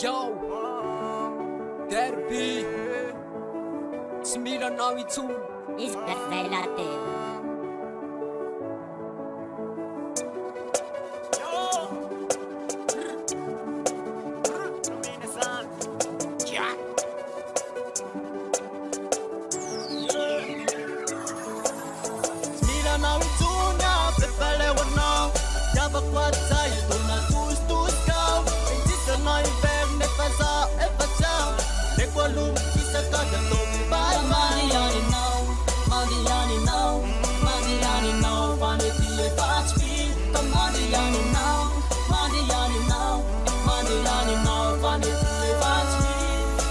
Yo, derby Smilanao intsony izy birthday lahateo Smilanao intsony prepalewanao Javakwatsa itona tos-toskao Insisanao inverno nefa zaho efa tsao Leko aloha fisakaka toby Mandianinao, mandianinao, mandianinao Fanety efatsy vita Mandianinao, mandianinao, mandianinao Fanety efatsy vita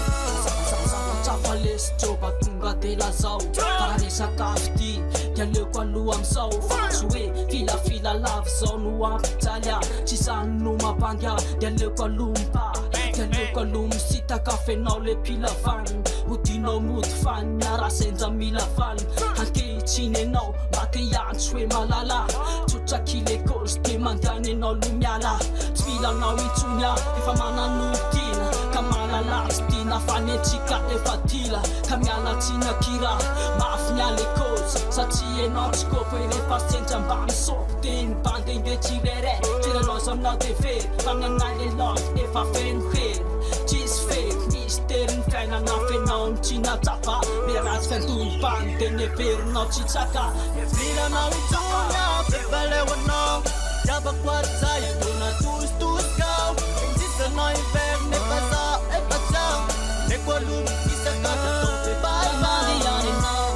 Zava-tsafa lesy troba tonga tela zao Fa resakafo ty dialeoko aloha am'zao Fa tsy hoe filafila lavo zao no ampijaly ah Tsy zany no mabangy dialeoko aloha mpa Dialeoko aloha misitaka fenao le pilavany Hodinao mody fany miarasenja mila vany Ankehitriny enao mate iantsy hoe malala Tsotraky lekôly sy te mandany enao lo miala Tsy filanao intsony efa manan'olon-tina Ka malala tsy tina fanentsika efa tila Ka miala tsina kira mafy miala ekôzy Satria enao tsy kôpy rehefa senja mba misôpy Teny bandy inde tsirere Tiraloza aminao de very Fa mianay le love efa feno hery Tsisy fery misy tery ny fiainana fenao ny tsy natsapa Miratsy fiantony bandy de neverinao tsy tsaka Smilanao intsony prepalewanao Javakwatsa itona tos-toskao Insisanao inverno nefa zaho efa tsao Leko aloha fisakaka toby Mandianinao,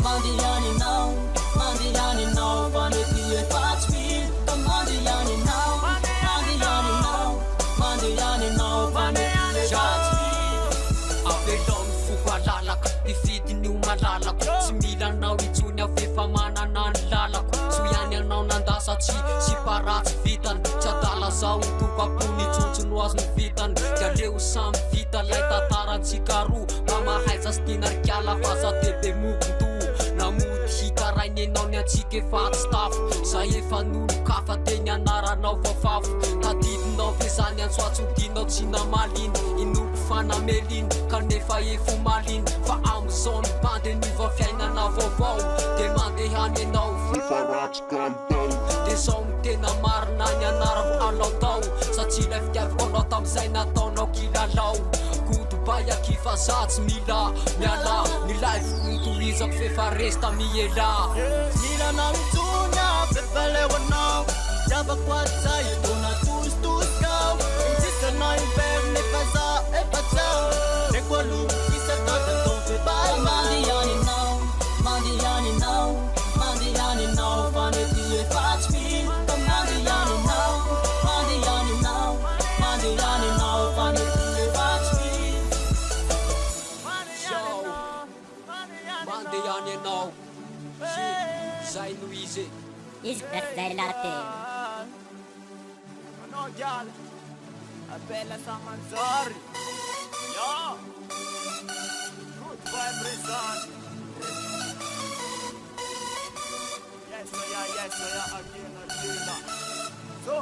mandianinao, mandianinao Fanety efatsy vita Mandianinao, mandianinao, mandianinao Fanety efatsy vita Avelao ny foko alalako Ifidin'io malalako Tsy milanao intsony afefa manana ny lalako Tsy ihany anao nandasa tsy paratsy vitany Tsy adala zao ny tokapony tsontsony ho azo ny vitany Dialeo samy vita lay tantarantsika roa Mba mahaiza sy tinarikiala fa za tebe mokonto Namody hita rainy enao ny antsika efa tsy tafo Za efa nolokafa teny anaranao fafafo Tadidinao ve zany antsoatsodinao tsy namaliny Inoko fanameliny kanefa efo maliny Fa am'zao ny bandy niva fiainana vaovao De mandehany enao De zao ny tena marina ny anarako alao tao Satria lay fitiavako anao tam'zay nataonao kilalao Goodbye akifa za tsy mila miala Ny life nitohizako fefa resta miela Smilanao intsony prepalewanao Javakwatsa itona tos-toskao Insisanao inverno nefa zaho efa tsao Leko aloha fisakaka toby Mandianinao, mandianinao, mandianinao Fanety efatsy vita Mandianinao, mandianinao, mandianinao Fanety efatsy vita Mandehany enao Zay no izy izy birthday lahateo Manao giala Appella Samanzari Yo Good vibration Yes, yeah, again So,